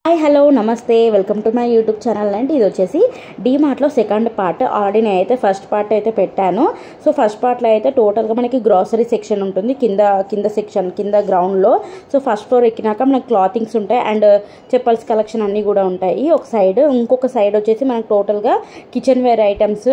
Hi hello నమస్తే welcome to my YouTube channel అండి. ఇది వచ్చేసి డీమార్ట్లో సెకండ్ పార్ట్. ఆల్రెడీ నేనైతే ఫస్ట్ పార్ట్ అయితే పెట్టాను. సో ఫస్ట్ పార్ట్లో అయితే టోటల్గా మనకి గ్రాసరీ సెక్షన్ ఉంటుంది కింద సెక్షన్ కింద గ్రౌండ్లో. సో ఫస్ట్ ఫ్లోర్ ఎక్కినాక మనకి క్లాతింగ్స్ ఉంటాయి అండ్ చెప్పల్స్ కలెక్షన్ అన్నీ కూడా ఉంటాయి ఒక సైడ్. ఇంకొక సైడ్ వచ్చేసి మనకు టోటల్గా kitchen ware items,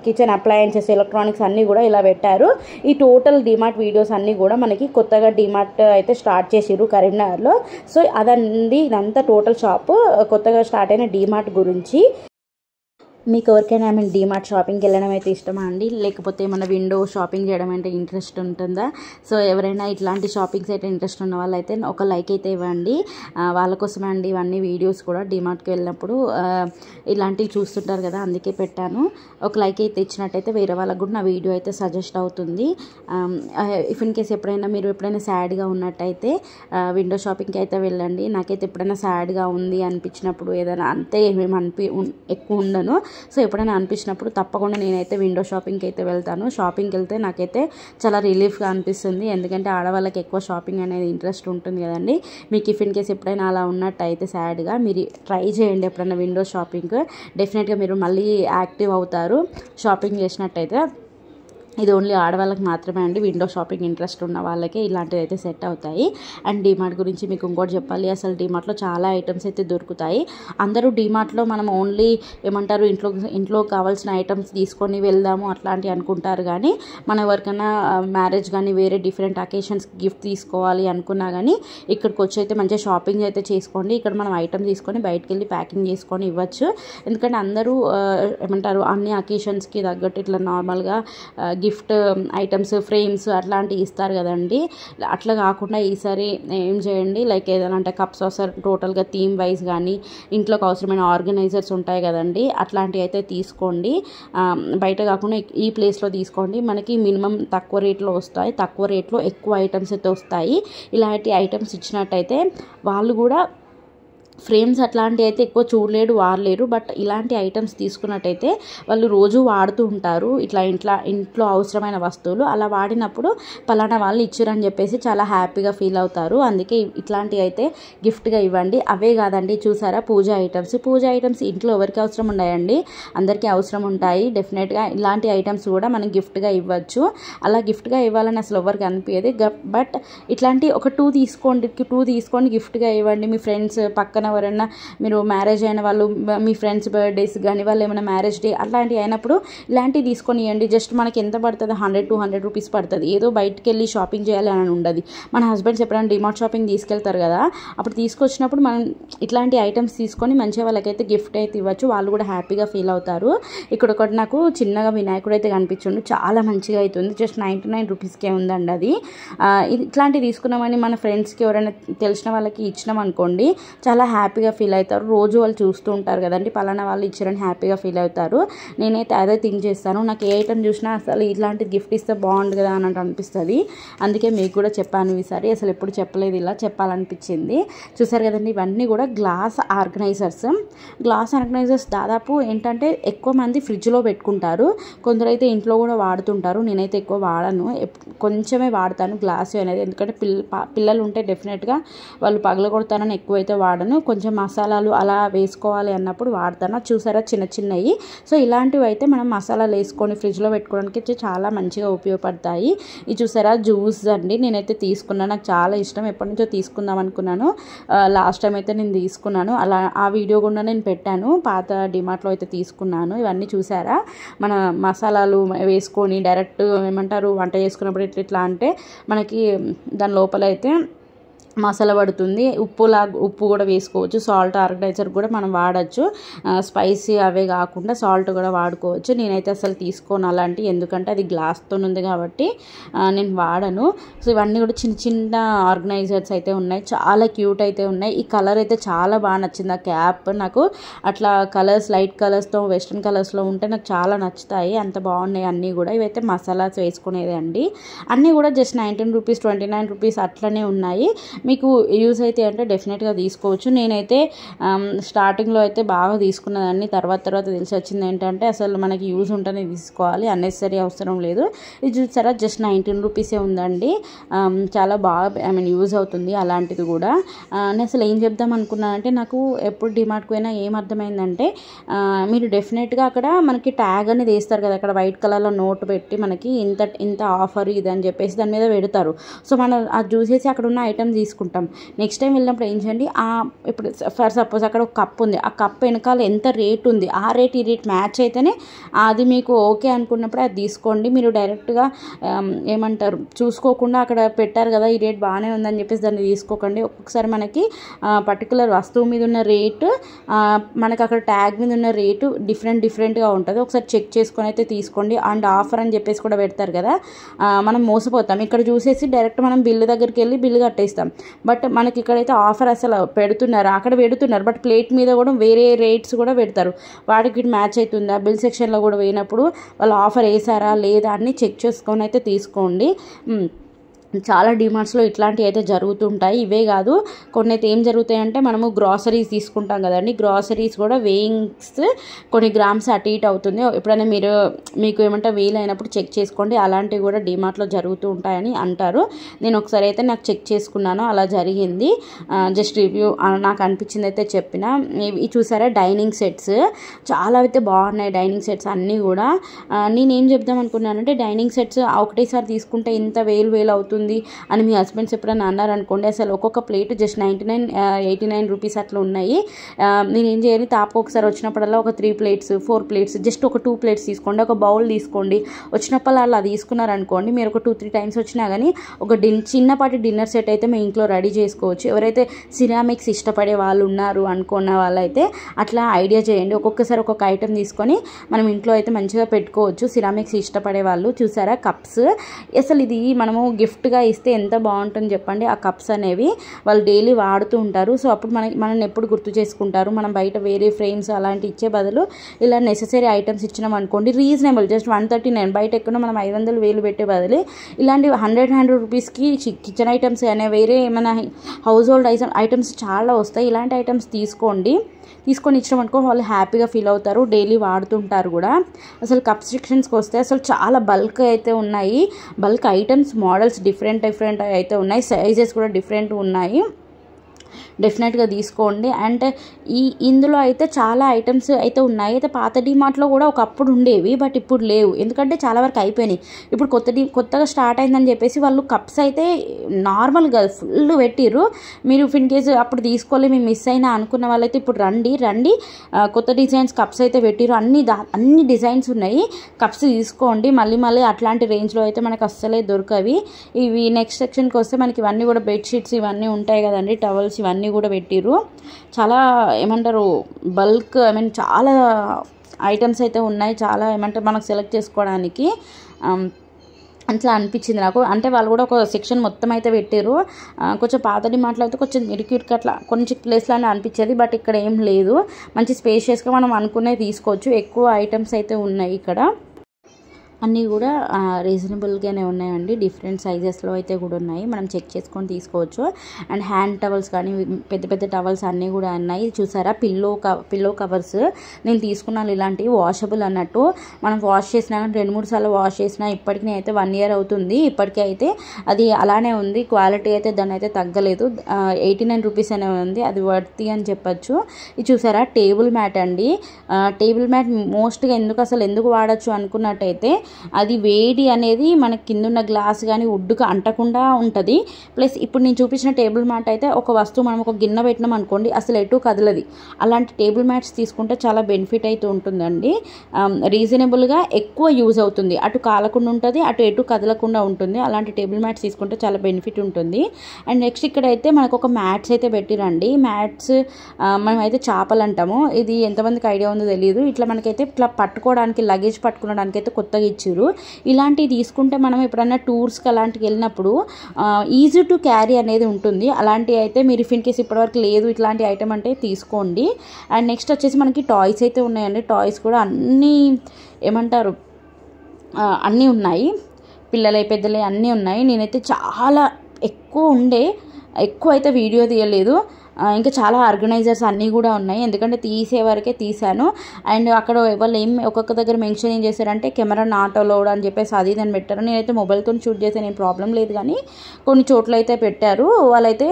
kitchen appliances, electronics అన్నీ కూడా ఇలా పెట్టారు. ఈ టోటల్ డీమార్ట్ వీడియోస్ అన్నీ కూడా మనకి కొత్తగా డీమార్ట్ అయితే స్టార్ట్ చేసిర్రు కరీంనగర్లో. సో అదండి ఇదంతా టోటల్ షాప్ కొత్తగా స్టార్ట్ అయిన డీమార్ట్ గురించి. మీకు ఎవరికైనా డీమార్ట్ షాపింగ్కి వెళ్ళడం అయితే ఇష్టమా అండి, లేకపోతే మన విండో షాపింగ్ చేయడం అంటే ఇంట్రెస్ట్ ఉంటుందా? సో ఎవరైనా ఇట్లాంటి షాపింగ్స్ అయితే ఇంట్రెస్ట్ ఉన్న వాళ్ళైతే ఒక లైక్ అయితే ఇవ్వండి. వాళ్ళ కోసమే అండి ఇవన్నీ వీడియోస్ కూడా. డీమార్ట్కి వెళ్ళినప్పుడు ఇలాంటివి చూస్తుంటారు కదా, అందుకే పెట్టాను. ఒక లైక్ అయితే ఇచ్చినట్టయితే వేరే వాళ్ళకు కూడా నా వీడియో అయితే సజెస్ట్ అవుతుంది. ఇఫ్ ఇన్ కేస్ మీరు ఎప్పుడైనా సాడ్గా ఉన్నట్టయితే విండో షాపింగ్కి అయితే వెళ్ళండి. నాకైతే ఎప్పుడైనా సాడ్గా ఉంది అనిపించినప్పుడు, ఏదైనా అంతే ఏమేమి ఎక్కువ ఉండను. సో ఎప్పుడైనా అనిపించినప్పుడు తప్పకుండా నేనైతే విండో షాపింగ్కి అయితే వెళ్తాను. షాపింగ్కి వెళ్తే నాకైతే చాలా రిలీఫ్గా అనిపిస్తుంది. ఎందుకంటే ఆడవాళ్ళకి ఎక్కువ షాపింగ్ అనేది ఇంట్రెస్ట్ ఉంటుంది కదండి. మీకు ఇఫ్ ఇన్ కేస్ ఎప్పుడైనా అలా ఉన్నట్టయితే సాడ్గా మీరు ట్రై చేయండి ఎప్పుడైనా విండో షాపింగ్. డెఫినెట్గా మీరు మళ్ళీ యాక్టివ్ అవుతారు షాపింగ్ చేసినట్టయితే. ఇది ఓన్లీ ఆడవాళ్ళకి మాత్రమే అండి. విండో షాపింగ్ ఇంట్రెస్ట్ ఉన్న వాళ్ళకే ఇలాంటివి అయితే సెట్ అవుతాయి. అండ్ డీమార్ట్ గురించి మీకు ఇంకోటి చెప్పాలి. అసలు డీమార్ట్లో చాలా ఐటమ్స్ అయితే దొరుకుతాయి. అందరూ డీమార్ట్లో మనం ఓన్లీ ఇంట్లో కావాల్సిన ఐటమ్స్ తీసుకొని వెళ్దాము అట్లాంటివి అనుకుంటారు. కానీ మనం ఎవరికైనా మ్యారేజ్ కానీ వేరే డిఫరెంట్ అకేషన్స్కి గిఫ్ట్ తీసుకోవాలి అనుకున్నా కానీ ఇక్కడికి వచ్చి అయితే మంచిగా షాపింగ్ అయితే చేసుకోండి. ఇక్కడ మనం ఐటమ్ తీసుకొని బయటకు వెళ్ళి ప్యాకింగ్ చేసుకొని ఇవ్వచ్చు. ఎందుకంటే అందరూ అన్ని అకేషన్స్కి తగ్గట్టు ఇట్లా నార్మల్గా గిఫ్ట్ ఐటమ్స్, ఫ్రేమ్స్ అట్లాంటివి ఇస్తారు కదండి. అట్లా కాకుండా ఈసారి ఏం చేయండి, లైక్ ఏదైనా అంటే కప్స్ వస్తారు టోటల్గా థీమ్ వైజ్ కానీ ఇంట్లోకి అవసరమైన ఆర్గనైజర్స్ ఉంటాయి కదండి, అట్లాంటివి అయితే తీసుకోండి. బయట కాకుండా ఈ ప్లేస్లో తీసుకోండి. మనకి మినిమం తక్కువ రేట్లో వస్తాయి, తక్కువ రేట్లో ఎక్కువ ఐటమ్స్ అయితే వస్తాయి. ఇలాంటి ఐటమ్స్ ఇచ్చినట్టయితే వాళ్ళు కూడా ఫ్రేమ్స్ అట్లాంటివి అయితే ఎక్కువ చూడలేరు, వాడలేరు. బట్ ఇలాంటి ఐటమ్స్ తీసుకున్నట్టయితే వాళ్ళు రోజు వాడుతూ ఉంటారు. ఇంట్లో అవసరమైన వస్తువులు అలా వాడినప్పుడు పలానా వాళ్ళు ఇచ్చారని చెప్పేసి చాలా హ్యాపీగా ఫీల్ అవుతారు. అందుకే ఇట్లాంటివి అయితే గిఫ్ట్గా ఇవ్వండి. అవే కాదండి, చూసారా పూజ ఐటమ్స్ ఇంట్లో ఎవరికి అవసరం ఉన్నాయండి, అందరికీ అవసరం ఉంటాయి. డెఫినెట్గా ఇలాంటి ఐటమ్స్ కూడా మనం గిఫ్ట్గా ఇవ్వచ్చు. అలా గిఫ్ట్గా ఇవ్వాలని అసలు ఎవరికి అనిపించదు. బట్ ఇట్లాంటి ఒక 2 తీసుకొని గిఫ్ట్గా ఇవ్వండి. మీ ఫ్రెండ్స్ పక్కన ఎవరైనా మీరు మ్యారేజ్ అయిన వాళ్ళు, మీ ఫ్రెండ్స్ బర్త్డేస్ కానీ వాళ్ళు ఏమైనా మ్యారేజ్ డే అట్లాంటివి అయినప్పుడు ఇలాంటివి తీసుకొని ఇవ్వండి. జస్ట్ మనకి ఎంత పడుతుంది, 100-200 రూపీస్ పడుతుంది. ఏదో బయటకు వెళ్ళి షాపింగ్ చేయాలి అని ఉండదు. మన హస్బెండ్స్ ఎప్పుడైనా డిమార్ట్ షాపింగ్ తీసుకెళ్తారు కదా, అప్పుడు తీసుకొచ్చినప్పుడు మనం ఇట్లాంటి ఐటమ్స్ తీసుకొని మంచిగా వాళ్ళకైతే గిఫ్ట్ అయితే ఇవ్వచ్చు. వాళ్ళు కూడా హ్యాపీగా ఫీల్ అవుతారు. ఇక్కడ ఒకటి నాకు చిన్నగా వినాయకుడు అయితే కనిపించిండు, చాలా మంచిగా అవుతుంది. జస్ట్ 99 రూపీస్కే ఉందండి అది. ఇట్లాంటివి తీసుకున్నామని మన ఫ్రెండ్స్కి ఎవరైనా తెలిసిన వాళ్ళకి ఇచ్చినాం అనుకోండి, చాలా హ్యాపీగా ఫీల్ అవుతారు. రోజు వాళ్ళు చూస్తూ ఉంటారు కదండి, పలానా వాళ్ళు ఇచ్చారని హ్యాపీగా ఫీల్ అవుతారు. నేనైతే అదే థింక్ చేస్తాను. నాకు ఏ ఐటమ్ చూసినా అసలు ఇట్లాంటి గిఫ్ట్ ఇస్తే బాగుండు కదా అని అనిపిస్తుంది. అందుకే మీకు కూడా చెప్పాను ఈసారి. అసలు ఎప్పుడు చెప్పలేదు, ఇలా చెప్పాలనిపించింది. చూసారు కదండి, ఇవన్నీ కూడా గ్లాస్ ఆర్గనైజర్స్ దాదాపు ఏంటంటే ఎక్కువ మంది ఫ్రిడ్జ్లో పెట్టుకుంటారు, కొందరైతే ఇంట్లో కూడా వాడుతుంటారు. నేనైతే ఎక్కువ వాడను, కొంచెమే వాడతాను గ్లాస్ అనేది. ఎందుకంటే పిల్లలు ఉంటే డెఫినెట్గా వాళ్ళు పగలగొడతానని ఎక్కువైతే వాడను. కొంచెం మసాలాలు అలా వేసుకోవాలి అన్నప్పుడు వాడతాను. చూసారా చిన్నవి. సో ఇలాంటివి అయితే మనం మసాలాలు వేసుకొని ఫ్రిడ్జ్లో పెట్టుకోవడానికి చాలా మంచిగా ఉపయోగపడతాయి. ఇది చూసారా జ్యూస్ అండి, నేనైతే తీసుకున్నాను. నాకు చాలా ఇష్టం, ఎప్పటి నుంచో తీసుకుందాం అనుకున్నాను. లాస్ట్ టైం అయితే నేను తీసుకున్నాను. అలా ఆ వీడియో కూడా నేను పెట్టాను, పాత డిమార్ట్లో అయితే తీసుకున్నాను. ఇవన్నీ చూసారా, మన మసాలాలు వేసుకొని డైరెక్ట్ వంట చేసుకున్నప్పుడు ఇట్లా అంటే మనకి దాని లోపల అయితే మసాలా పడుతుంది. ఉప్పు కూడా వేసుకోవచ్చు. సాల్ట్ ఆర్గనైజర్ కూడా మనం వాడచ్చు. స్పైసీ అవే కాకుండా సాల్ట్ కూడా వాడుకోవచ్చు. నేనైతే అసలు తీసుకోను అలాంటి, ఎందుకంటే అది గ్లాస్తో ఉంది కాబట్టి నేను వాడను. సో ఇవన్నీ కూడా చిన్న ఆర్గనైజర్స్ అయితే ఉన్నాయి, చాలా క్యూట్ అయితే ఉన్నాయి. ఈ కలర్ అయితే చాలా బాగా నచ్చింది. ఆ క్యాప్ నాకు అట్లా కలర్స్, లైట్ కలర్స్తో వెస్ట్రన్ కలర్స్లో ఉంటే నాకు చాలా నచ్చుతాయి. అంత బాగున్నాయి అన్నీ కూడా. ఇవైతే మసాలాస్ వేసుకునేది అండి. అన్నీ కూడా జస్ట్ 19 రూపీస్, 29 రూపీస్ అట్లనే ఉన్నాయి. మీకు యూజ్ అయితే అంటే డెఫినెట్గా తీసుకోవచ్చు. నేనైతే స్టార్టింగ్లో అయితే బాగా తీసుకున్నదాన్ని, తర్వాత తెలిసి వచ్చింది ఏంటంటే అసలు మనకి యూజ్ ఉంటేనే తీసుకోవాలి, అన్నెసరీ అవసరం లేదు. ఇది చూసారా జస్ట్ 19 రూపీసే ఉందండి. చాలా బాగా యూజ్ అవుతుంది అలాంటిది కూడా. నేను అసలు ఏం చెప్దాం అనుకున్నానంటే, నాకు ఎప్పుడు డిమార్ట్కి పోయినా ఏం అర్థమైందంటే, మీరు డెఫినెట్గా అక్కడ మనకి ట్యాగ్ అనేది వేస్తారు కదా, అక్కడ వైట్ కలర్లో నోట్ పెట్టి మనకి ఇంత ఆఫర్ ఇది అని చెప్పేసి దాని మీద పెడతారు. సో మనం అది చూసేసి అక్కడ ఉన్న ఐటమ్ తీసుకుంటాం. నెక్స్ట్ టైం వెళ్ళినప్పుడు ఏం చేయండి, ఇప్పుడు ఫర్ సపోజ్ అక్కడ ఒక కప్ ఉంది, ఆ కప్ వెనకాల ఎంత రేట్ ఉంది, ఆ రేట్ ఈ రేట్ మ్యాచ్ అయితేనే అది మీకు ఓకే అనుకున్నప్పుడు అది తీసుకోండి. మీరు డైరెక్ట్గా ఏమంటారు చూసుకోకుండా అక్కడ పెట్టారు కదా ఈ రేట్ బాగానే ఉందని చెప్పేసి దాన్ని తీసుకోకండి. ఒక్కొక్కసారి మనకి పర్టికులర్ వస్తువు మీద ఉన్న రేటు మనకి అక్కడ ట్యాగ్ మీద ఉన్న రేటు డిఫరెంట్గా ఉంటుంది. ఒకసారి చెక్ చేసుకొని అయితే తీసుకోండి. అండ్ ఆఫర్ అని చెప్పేసి కూడా పెడతారు కదా, మనం మోసపోతాం. ఇక్కడ చూసేసి డైరెక్ట్ మనం బిల్లు దగ్గరికి వెళ్ళి బిల్లు కట్టేస్తాం. బట్ మనకి ఇక్కడైతే ఆఫర్ అసలు పెడుతున్నారు, అక్కడ పెడుతున్నారు, బట్ ప్లేట్ మీద కూడా వేరే రేట్స్ కూడా పెడతారు. వాటికి మ్యాచ్ అవుతుందా, బిల్ సెక్షన్లో కూడా పోయినప్పుడు వాళ్ళు ఆఫర్ వేసారా లేదా అని చెక్ చేసుకొని అయితే తీసుకోండి. చాలా డిమార్ట్స్లో ఇట్లాంటివి అయితే జరుగుతుంటాయి. ఇవే కాదు, కొన్ని అయితే ఏం జరుగుతాయంటే, మనము గ్రాసరీస్ తీసుకుంటాం కదండి, గ్రాసరీస్ కూడా వేయింగ్స్ కొన్ని గ్రామ్స్ అటు ఇటు అవుతుంది. ఎప్పుడైనా మీకు ఏమంటే వేలు అయినప్పుడు చెక్ చేసుకోండి. అలాంటివి కూడా డిమార్ట్లో జరుగుతూ ఉంటాయని అంటారు. నేను ఒకసారి అయితే నాకు చెక్ చేసుకున్నాను, అలా జరిగింది. జస్ట్ రివ్యూ నాకు అనిపించింది అయితే చెప్పిన. ఇవి చూసారా డైనింగ్ సెట్స్, చాలా అయితే బాగున్నాయి డైనింగ్ సెట్స్ అన్నీ కూడా. నేనేం చెప్దాం అనుకున్నానంటే, డైనింగ్ సెట్స్ ఒకటేసారి తీసుకుంటే ఇంత వేలు అవుతుంది అని మీ హస్బెండ్స్ ఎప్పుడైనా అన్నారనుకోండి, అసలు ఒక్కొక్క ప్లేట్ జస్ట్ 89 రూపీస్ అట్లా ఉన్నాయి. నేను ఏం చేయాలి, తాపకు ఒకసారి వచ్చినప్పుడల్లా ఒక 3 ప్లేట్స్ 4 ప్లేట్స్ జస్ట్ ఒక 2 ప్లేట్స్ తీసుకోండి, ఒక బౌల్ తీసుకోండి. వచ్చినప్పుడు అలా తీసుకున్నారనుకోండి, మీరు ఒక 2-3 టైమ్స్ వచ్చినా కానీ ఒక చిన్నపాటి డిన్నర్ సెట్ అయితే మీ ఇంట్లో రెడీ చేసుకోవచ్చు. ఎవరైతే సిరామిక్స్ ఇష్టపడే వాళ్ళు ఉన్నారు అనుకున్న వాళ్ళైతే అట్లా ఐడియా చేయండి. ఒక్కొక్కసారి ఒక్కొక్క ఐటెం తీసుకొని మనం ఇంట్లో అయితే మంచిగా పెట్టుకోవచ్చు. సిరామిక్స్ ఇష్టపడే వాళ్ళు. చూసారా కప్స్, అసలు ఇది మనము గిఫ్ట్గా ఇస్తే ఎంత బాగుంటుంది చెప్పండి. ఆ కప్స్ అనేవి వాళ్ళు డైలీ వాడుతూ ఉంటారు. సో అప్పుడు మనల్ని ఎప్పుడు గుర్తు చేసుకుంటారు. మనం బయట వేరే ఫ్రేమ్స్ అలాంటి ఇచ్చే బదులు ఇలా నెసెసరీ ఐటమ్స్ ఇచ్చినాం అనుకోండి, రీజనబుల్ జస్ట్ 139, బయట ఎక్కువ మనం 500 పెట్టే బదులు ఇలాంటి 100 రూపీస్కి కిచెన్ ఐటమ్స్ అనే వేరే ఏమైనా హౌస్ హోల్డ్ ఐటమ్స్ చాలా వస్తాయి. ఇలాంటి ఐటమ్స్ తీసుకొని ఇచ్చడం అనుకో, వాళ్ళు హ్యాపీగా ఫీల్ అవుతారు, డైలీ వాడుతుంటారు కూడా. అసలు కప్ సెక్షన్స్కి వస్తే అసలు చాలా బల్క్ అయితే ఉన్నాయి. బల్క్ ఐటమ్స్ మోడల్స్ డిఫరెంట్ అయితే ఉన్నాయి, సైజెస్ కూడా డిఫరెంట్ ఉన్నాయి. డెఫినెట్గా తీసుకోండి. అండ్ ఇందులో అయితే చాలా ఐటమ్స్ అయితే ఉన్నాయి. అయితే పాత డిమార్ట్లో కూడా ఒకప్పుడు ఉండేవి, బట్ ఇప్పుడు లేవు, ఎందుకంటే చాలా వరకు అయిపోయినాయి. ఇప్పుడు కొత్తగా స్టార్ట్ అయిందని చెప్పేసి వాళ్ళు కప్స్ అయితే నార్మల్గా ఫుల్ పెట్టిర్రు. మీరు ఇన్ కేసు అప్పుడు తీసుకోలే, మేము మిస్ అయినా అనుకున్న వాళ్ళైతే ఇప్పుడు రండి కొత్త డిజైన్స్ కప్స్ అయితే పెట్టిర్రు. అన్ని డిజైన్స్ ఉన్నాయి. కప్స్ తీసుకోండి. మళ్ళీ అట్లాంటి రేంజ్లో అయితే మనకు అస్సలే దొరకవి. ఇవి నెక్స్ట్ సెక్షన్కి వస్తే మనకి ఇవన్నీ కూడా బెడ్షీట్స్ ఇవన్నీ ఉంటాయి కదండి, టవల్స్ ఇవన్నీ కూడా పెట్టిర్రు. చాలా ఏమంటారు బల్క్ చాలా ఐటమ్స్ అయితే ఉన్నాయి. చాలా మనకు సెలెక్ట్ చేసుకోవడానికి అట్లా అనిపించింది నాకు. అంటే వాళ్ళు కూడా ఒక సెక్షన్ మొత్తం అయితే పెట్టారు. కొంచెం పాత డిమార్ట్లో అయితే కొంచెం ఇరుకు అట్లా కొంచెం ప్లేస్లోనే అనిపించేది, బట్ ఇక్కడ ఏం లేదు. మంచి స్పేషియస్గా మనం అనుకునేది తీసుకోవచ్చు. ఎక్కువ ఐటమ్స్ అయితే ఉన్నాయి ఇక్కడ. అన్నీ కూడా రీజనబుల్గానే ఉన్నాయండి. డిఫరెంట్ సైజెస్లో అయితే కూడా ఉన్నాయి, మనం చెక్ చేసుకొని తీసుకోవచ్చు. అండ్ హ్యాండ్ టవల్స్ కానీ పెద్ద టవల్స్ అన్నీ కూడా ఉన్నాయి. చూసారా పిల్లో కవర్స్ నేను తీసుకున్నాను. ఇలాంటివి వాషబుల్ అన్నట్టు, మనం వాష్ చేసినా కానీ 2-3 సార్లు వాష్ చేసినా ఇప్పటికి అయితే 1 year అవుతుంది. ఇప్పటికీ అయితే అది అలానే ఉంది. క్వాలిటీ అయితే దాని అయితే తగ్గలేదు. 89 రూపీస్ అనే ఉంది, అది వర్తి అని చెప్పచ్చు. ఇది చూసారా టేబుల్ మ్యాట్ అండి. టేబుల్ మ్యాట్ మోస్ట్గా ఎందుకు వాడచ్చు అనుకున్నట్టయితే, అది వేడి అనేది మనకి కింద ఉన్న గ్లాస్ కానీ వుడ్కి అంటకుండా ఉంటుంది. ప్లస్ ఇప్పుడు నేను చూపించిన టేబుల్ మ్యాట్ అయితే ఒక వస్తువు మనం ఒక గిన్నె పెట్టినాం అనుకోండి, అసలు ఎటు కదలది. అలాంటి టేబుల్ మ్యాట్స్ తీసుకుంటే చాలా బెనిఫిట్ అయితే ఉంటుందండి. రీజనబుల్గా ఎక్కువ యూజ్ అవుతుంది, అటు కాలకుండా ఉంటుంది, అటు ఎటు కదలకుండా ఉంటుంది. అలాంటి టేబుల్ మ్యాట్స్ తీసుకుంటే చాలా బెనిఫిట్ ఉంటుంది. అండ్ నెక్స్ట్ ఇక్కడైతే మనకు ఒక మ్యాట్స్ అయితే పెట్టిరండి. మ్యాట్స్ మనమైతే చేపలు అంటాము. ఇది ఎంతమందికి ఐడియా ఉందో తెలియదు. ఇట్లా మనకైతే ఇట్లా పట్టుకోవడానికి, లగేజ్ పట్టుకోవడానికి అయితే కొత్తగా ఇచ్చారు. ఇలాంటివి తీసుకుంటే మనం ఎప్పుడైనా టూర్స్కి అలాంటికి వెళ్ళినప్పుడు ఈజీ టు క్యారీ అనేది ఉంటుంది. అలాంటివి అయితే మీరు ఇన్ కేసు ఇప్పటివరకు లేదు ఇట్లాంటి ఐటమ్ అంటే తీసుకోండి. అండ్ నెక్స్ట్ వచ్చేసి మనకి టాయ్స్ అయితే ఉన్నాయండి. టాయ్స్ కూడా అన్నీ ఉన్నాయి, పిల్లలే పెద్దలే అన్నీ ఉన్నాయి. నేనైతే చాలా ఎక్కువ ఉండే ఎక్కువ అయితే వీడియో తీయలేదు. ఇంకా చాలా ఆర్గనైజర్స్ అన్నీ కూడా ఉన్నాయి, ఎందుకంటే తీసే వరకే తీసాను. అండ్ అక్కడ వాళ్ళు ఒక్కొక్క దగ్గర మెన్షన్ ఏం చేశారంటే కెమెరా నాట్ అలౌడ్ అని చెప్పేసి అది ఇదని పెట్టారు. నేనైతే మొబైల్తో షూట్ చేసాను, ఏం ప్రాబ్లం లేదు. కానీ కొన్ని చోట్ల అయితే పెట్టారు. వాళ్ళైతే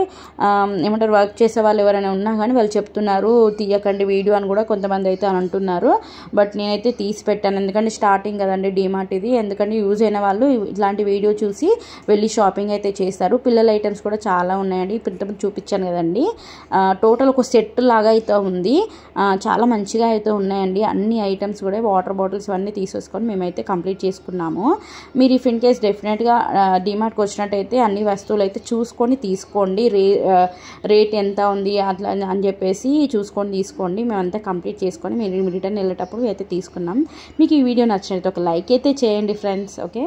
ఏమంటారు, వర్క్ చేసే వాళ్ళు ఎవరైనా ఉన్నా కానీ వాళ్ళు చెప్తున్నారు తీయకండి వీడియో అని కూడా కొంతమంది అయితే అని అంటున్నారు. బట్ నేనైతే తీసి పెట్టాను, ఎందుకంటే స్టార్టింగ్ కదండి డీమార్ట్ ఇది. ఎందుకంటే యూజ్ అయిన వాళ్ళు ఇట్లాంటి వీడియో చూసి వెళ్ళి షాపింగ్ అయితే చేస్తారు. పిల్లల ఐటమ్స్ కూడా చాలా ఉన్నాయండి, ఇంతకుముందు చూపించాను కదండి. టోటల్ ఒక సెట్ లాగా అయితే ఉంది, చాలా మంచిగా అయితే ఉన్నాయండి. అన్ని ఐటమ్స్ కూడా వాటర్ బాటిల్స్ అన్నీ తీసేసుకొని మేమైతే కంప్లీట్ చేసుకున్నాము. మీరు ఇఫ్ ఇన్ కేస్ డెఫినెట్గా డీమార్ట్కి వచ్చినట్టయితే అన్ని వస్తువులు అయితే చూసుకొని తీసుకోండి. రేట్ ఎంత ఉంది అట్లా అని చెప్పేసి చూసుకొని తీసుకోండి. మేమంతా కంప్లీట్ చేసుకొని మీరు రిటర్న్ వెళ్ళేటప్పుడు అయితే తీసుకున్నాం. మీకు ఈ వీడియో నచ్చినట్లయితే ఒక లైక్ అయితే చేయండి ఫ్రెండ్స్. ఓకే.